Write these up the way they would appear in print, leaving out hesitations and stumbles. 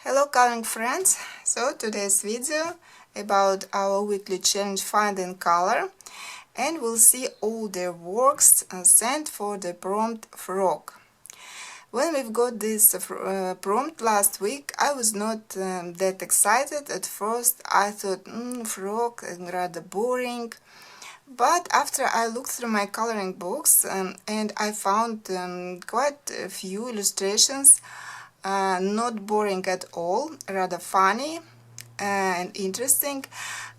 Hello coloring friends, so today's video about our weekly challenge Find and Color, and we'll see all their works sent for the prompt frog. When we've got this prompt last week, I was not that excited. At first I thought frog rather boring, but after I looked through my coloring books and I found quite a few illustrations, not boring at all, rather funny and interesting,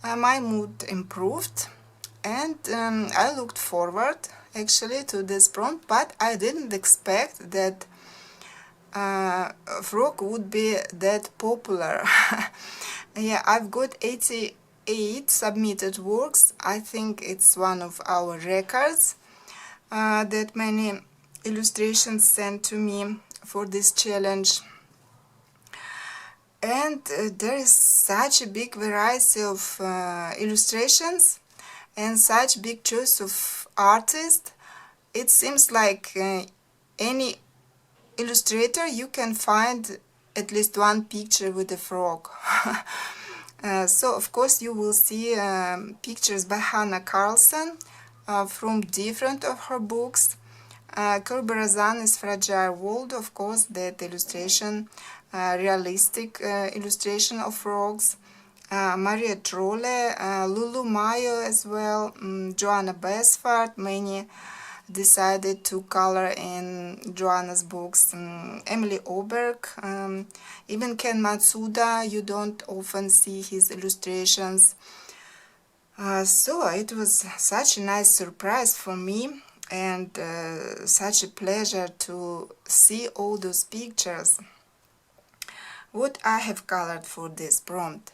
my mood improved, and I looked forward actually to this prompt, but I didn't expect that frog would be that popular. Yeah, I've got 88 submitted works. I think it's one of our records, that many illustrations sent to me for this challenge. And there is such a big variety of illustrations and such big choice of artists. It seems like any illustrator you can find at least one picture with a frog. So of course you will see pictures by Hannah Carlson from different of her books. Corberazan Fragile World, of course, that illustration, realistic illustration of frogs. Maria Trolle, Lulu Mayo as well, Joanna Besford, many decided to color in Joanna's books, Emily Oberg, even Ken Matsuda, you don't often see his illustrations. So it was such a nice surprise for me, and such a pleasure to see all those pictures. What I have colored for this prompt?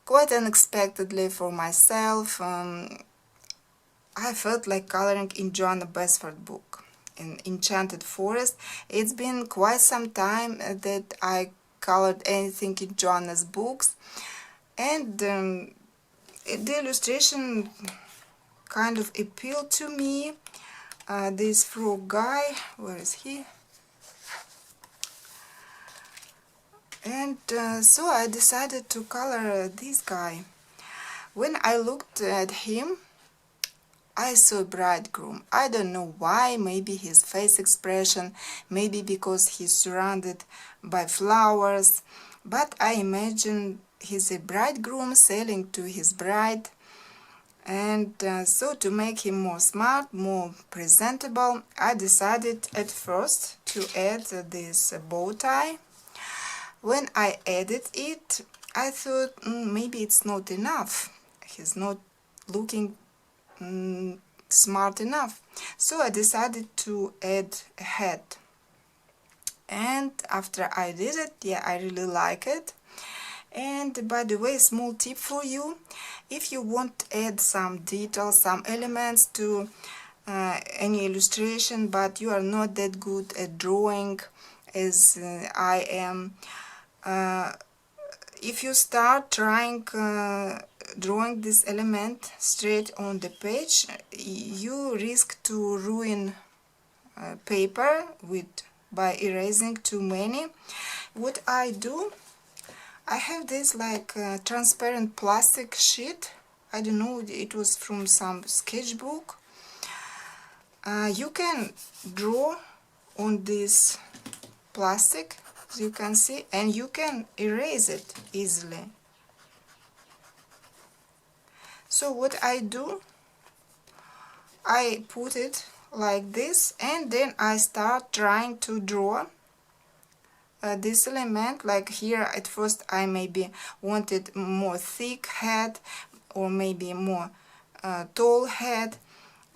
Quite unexpectedly for myself, I felt like coloring in Joanna Besford book, in Enchanted Forest. It's been quite some time that I colored anything in Joanna's books, and the illustration kind of appealed to me. This frog guy, where is he? And so I decided to color this guy. When I looked at him, I saw a bridegroom. I don't know why, maybe his face expression, maybe because he's surrounded by flowers, but I imagine he's a bridegroom selling to his bride. And so to make him more smart, more presentable, I decided at first to add this bow tie. When I added it, I thought maybe it's not enough. He's not looking smart enough. So I decided to add a hat. And after I did it, yeah, I really like it. And by the way, small tip for you: if you want to add some details, some elements to any illustration, but you are not that good at drawing as I am, if you start trying drawing this element straight on the page, you risk to ruin paper by erasing too many. What I do, I have this like transparent plastic sheet. I don't know, it was from some sketchbook. You can draw on this plastic, as you can see, and you can erase it easily. So what I do, I put it like this, and then I start trying to draw this element. Like here at first I maybe wanted more thick head, or maybe more tall head.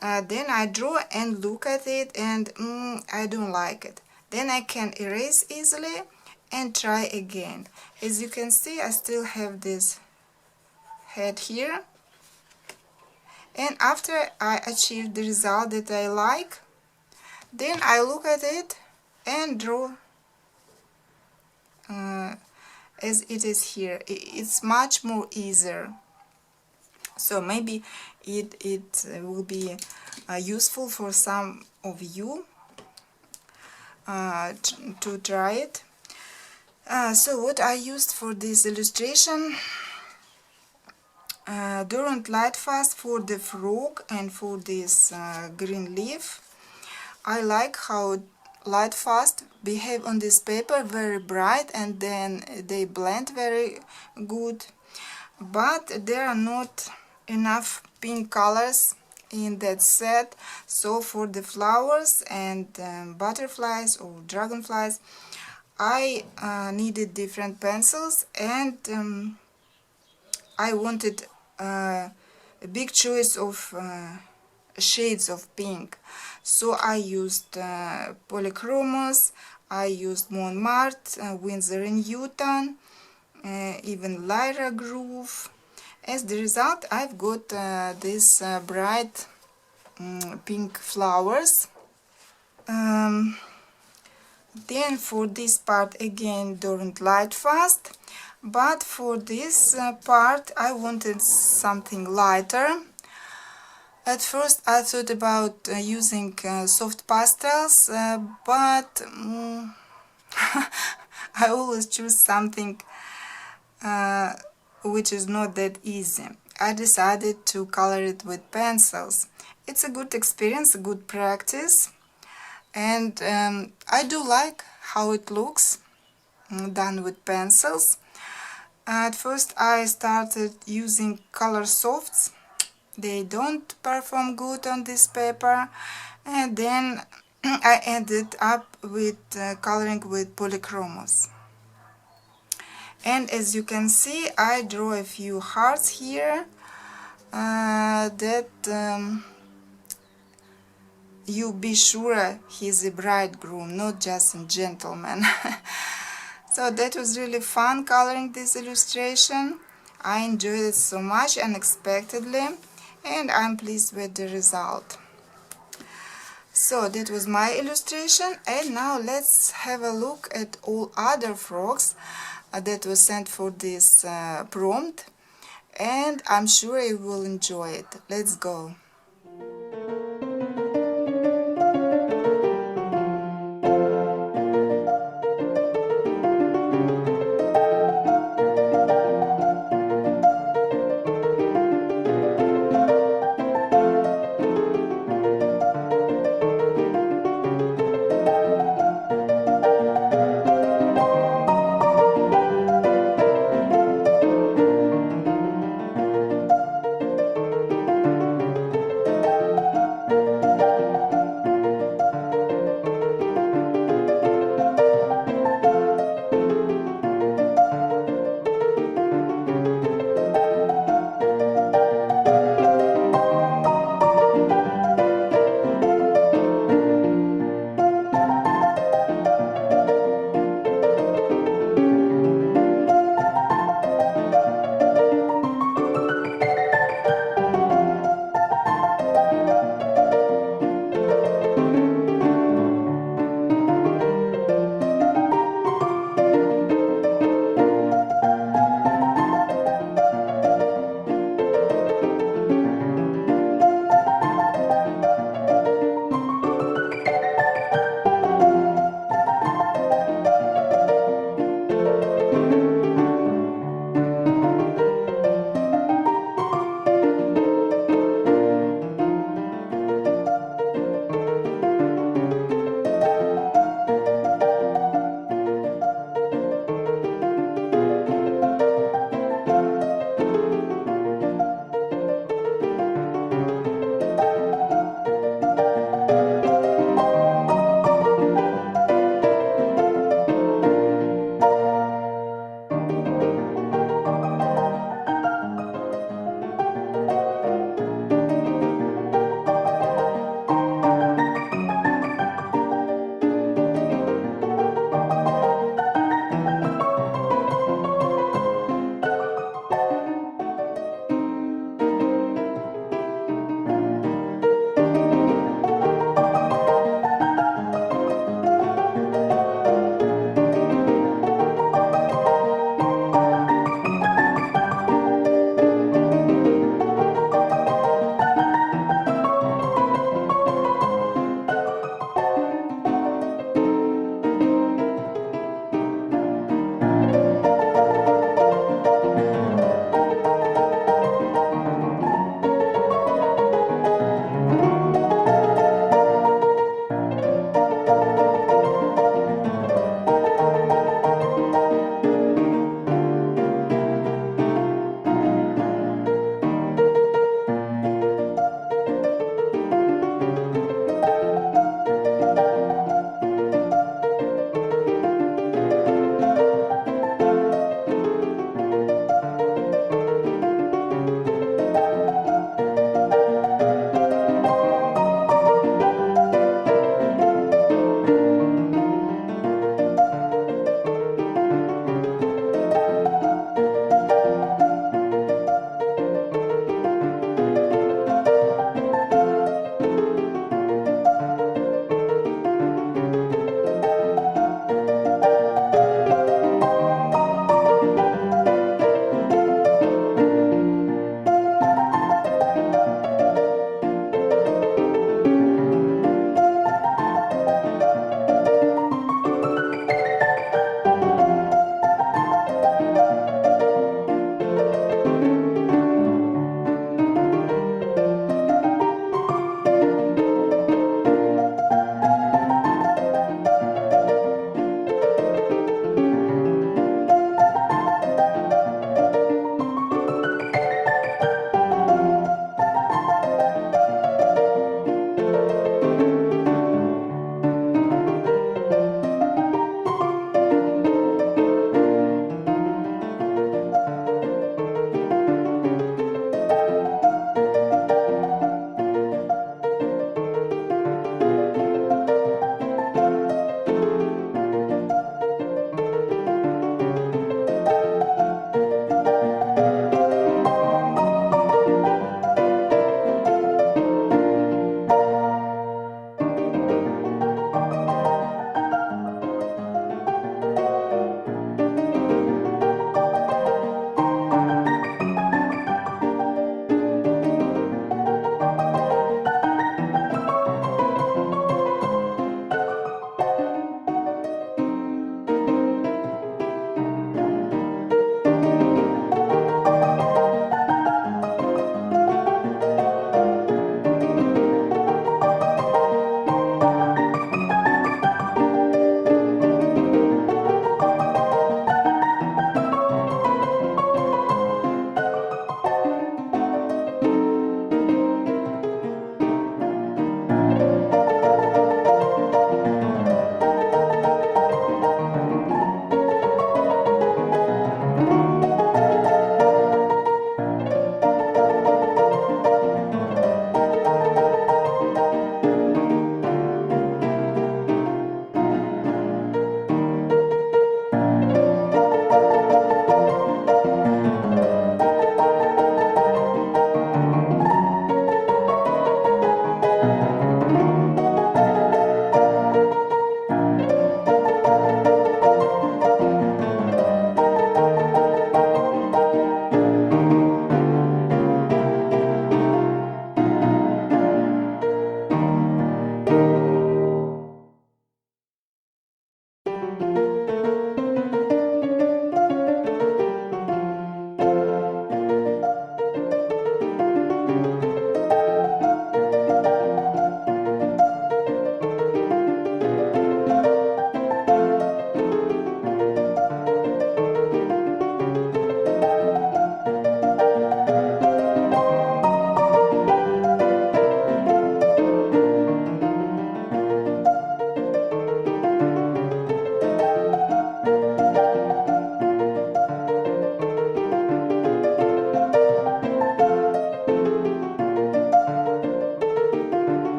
Then I draw and look at it, and I don't like it. Then I can erase easily and try again. As you can see, I still have this head here, and after I achieve the result that I like, then I look at it and draw as it is here. It's much more easier. So maybe it will be useful for some of you to try it. So what I used for this illustration, During Lightfast for the frog and for this green leaf, I like how Lightfast behave on this paper, very bright, and then they blend very good, but there are not enough pink colors in that set. So for the flowers and butterflies or dragonflies, I needed different pencils, and I wanted a big choice of shades of pink. So I used Polychromos, I used Montmartre, Winsor & Newton, even Lyra Groove. As the result, I've got these bright pink flowers. Then for this part again During Lightfast, but for this part I wanted something lighter. At first I thought about using soft pastels, but I always choose something which is not that easy. I decided to color it with pencils. It's a good experience, a good practice, and I do like how it looks done with pencils. At first I started using color softs. They don't perform good on this paper, and then I ended up with coloring with Polychromos. And as you can see, I draw a few hearts here that you be sure he's a bridegroom, not just a gentleman. So that was really fun coloring this illustration. I enjoyed it so much unexpectedly, and I'm pleased with the result. So that was my illustration, and now let's have a look at all other frogs that were sent for this prompt, and I'm sure you will enjoy it. Let's go.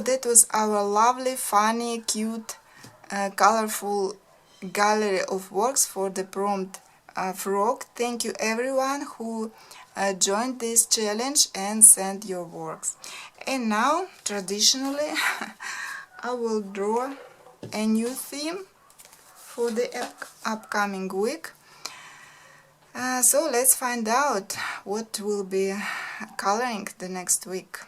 that was our lovely, funny, cute, colorful gallery of works for the prompt frog. Thank you everyone who joined this challenge and sent your works. And now, traditionally, I will draw a new theme for the upcoming week. So let's find out what will be coloring the next week.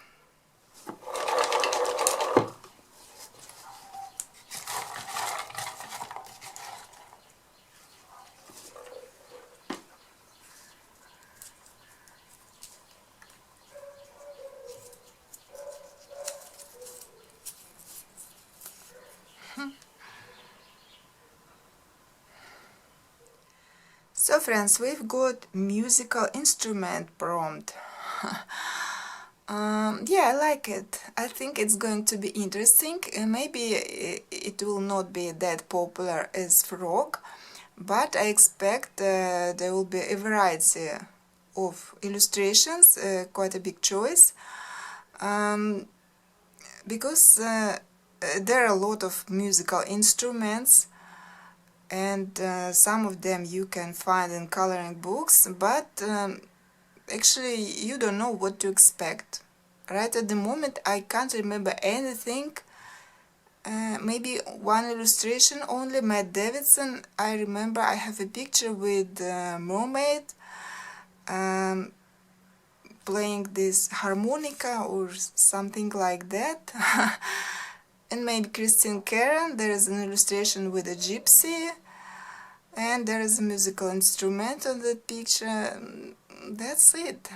So friends, we've got musical instrument prompt. Yeah, I like it. I think it's going to be interesting. Maybe it will not be that popular as frog, but I expect there will be a variety of illustrations, quite a big choice, because there are a lot of musical instruments, and some of them you can find in coloring books, but actually you don't know what to expect. Right at the moment I can't remember anything. Maybe one illustration only, Matt Davidson. I remember I have a picture with a mermaid playing this harmonica or something like that. And maybe Christine Karen, there is an illustration with a gypsy, and there is a musical instrument on the picture. That's it.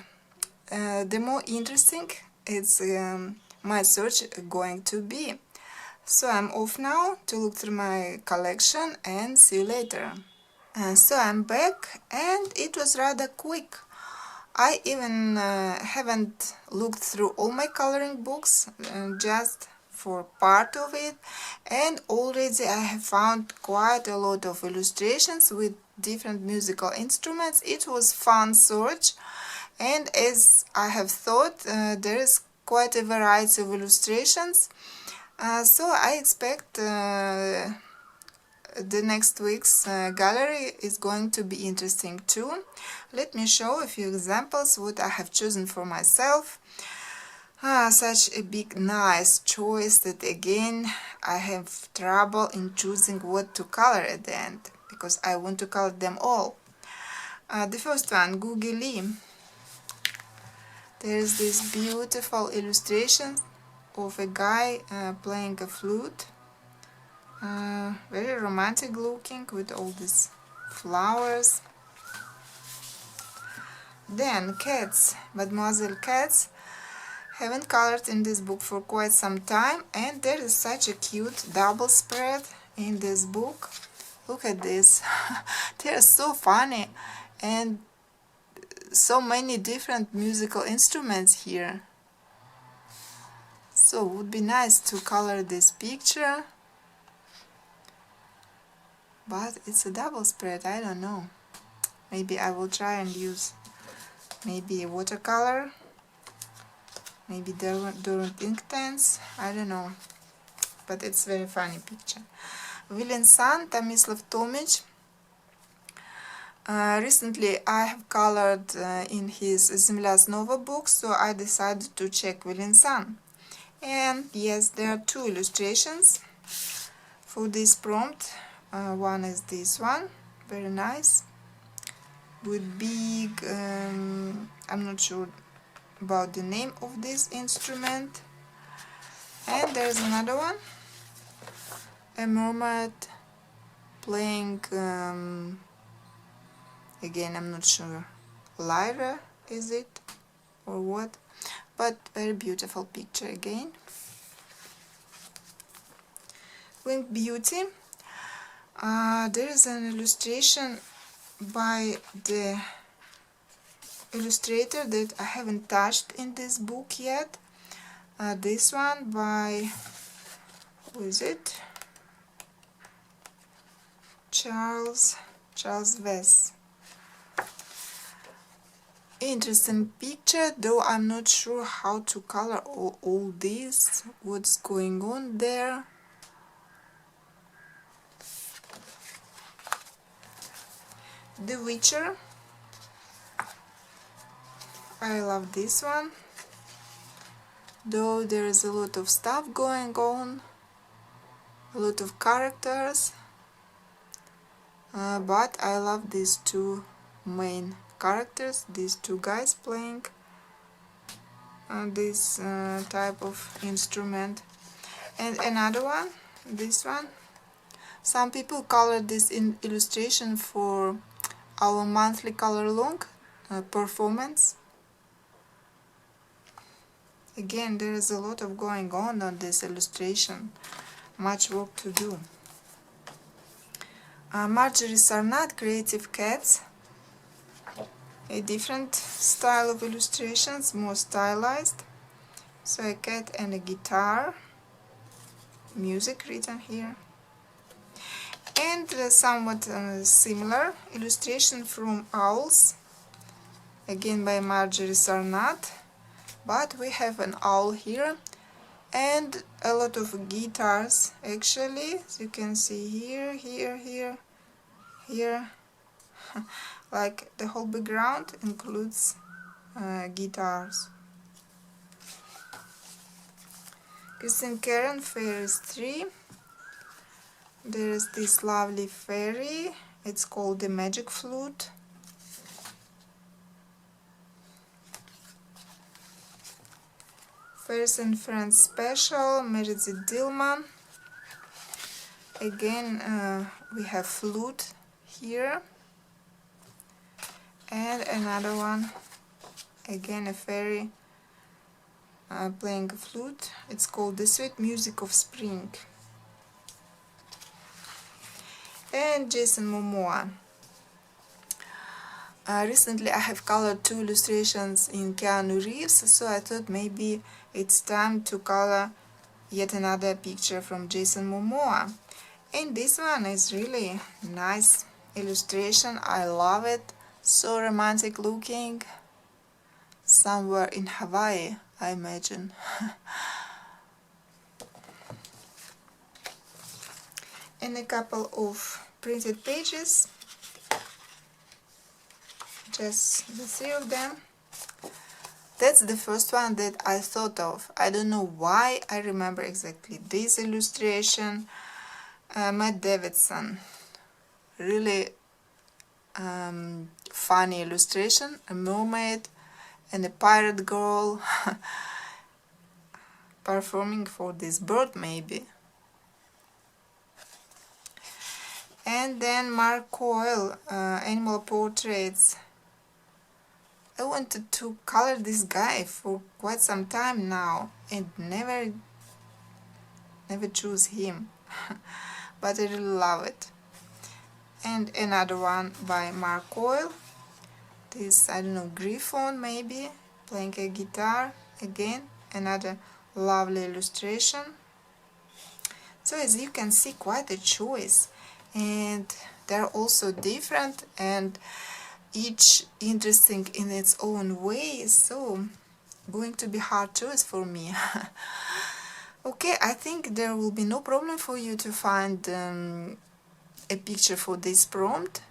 The more interesting it's my search going to be. So I'm off now to look through my collection and see you later. So I'm back, and it was rather quick. I even haven't looked through all my coloring books, just for part of it, and already I have found quite a lot of illustrations with different musical instruments. It was fun search, and as I have thought, there is quite a variety of illustrations, so I expect the next week's gallery is going to be interesting too. Let me show a few examples what I have chosen for myself. Such a big nice choice that again I have trouble in choosing what to color at the end, because I want to color them all. The first one, Googie Lee. There is this beautiful illustration of a guy playing a flute. Very romantic looking with all these flowers. Then Cats, Mademoiselle Cats. Haven't colored in this book for quite some time, and there is such a cute double spread in this book. Look at this. They are so funny, and so many different musical instruments here. So it would be nice to color this picture, but it's a double spread. I don't know. Maybe I will try and use maybe a watercolor. Maybe Derwent Inktense, I don't know, but it's very funny picture. William San, Tomislav Tomic. Recently I have colored in his Zemlya Znova book, so I decided to check William San. And yes, there are two illustrations for this prompt. One is this one, very nice, with big, I'm not sure about the name of this instrument. And there's another one, a mermaid playing, again I'm not sure, lyra is it or what, but very beautiful picture again. Winged Beauty. There is an illustration by the illustrator that I haven't touched in this book yet. This one by, who is it? Charles Vess. really interesting picture, though I'm not sure how to color all this, what's going on there. The Witcher, I love this one, though there is a lot of stuff going on, a lot of characters, but I love these two main characters, these two guys playing this type of instrument. And another one, this one, some people color this illustration for our monthly color along performance. Again, there is a lot of going on this illustration, much work to do. Marjorie Sarnat, Creative Cats, a different style of illustrations, more stylized. So a cat and a guitar, music written here. And somewhat similar illustration from Owls, again by Marjorie Sarnat, but we have an owl here and a lot of guitars actually, as you can see here, here, like the whole background includes guitars. Kristen Karen, Fairies 3. There is this lovely fairy, it's called the Magic Flute. Fairies and Friends Special, Meredith Dillman. Again, we have flute here. And another one, again a fairy playing a flute. It's called The Sweet Music of Spring. And Jason Momoa. Recently I have colored two illustrations in Keanu Reeves, so I thought maybe it's time to color yet another picture from Jason Momoa. And this one is really nice illustration, I love it, so romantic looking, somewhere in Hawaii, I imagine. And a couple of printed pages, just the three of them. That's the first one that I thought of. I don't know why I remember exactly this illustration. Matt Davidson, really funny illustration, a mermaid and a pirate girl performing for this bird maybe. And then Mark Coyle, Animal Portraits. I wanted to color this guy for quite some time now and never choose him, but I really love it. And another one by Mark Coyle, this, I don't know, Griffon maybe, playing a guitar, again, another lovely illustration. So as you can see, quite a choice, and they're also different and each interesting in its own way, so going to be hard choice for me. Okay, I think there will be no problem for you to find a picture for this prompt.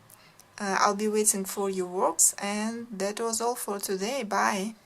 I'll be waiting for your works, and that was all for today. Bye!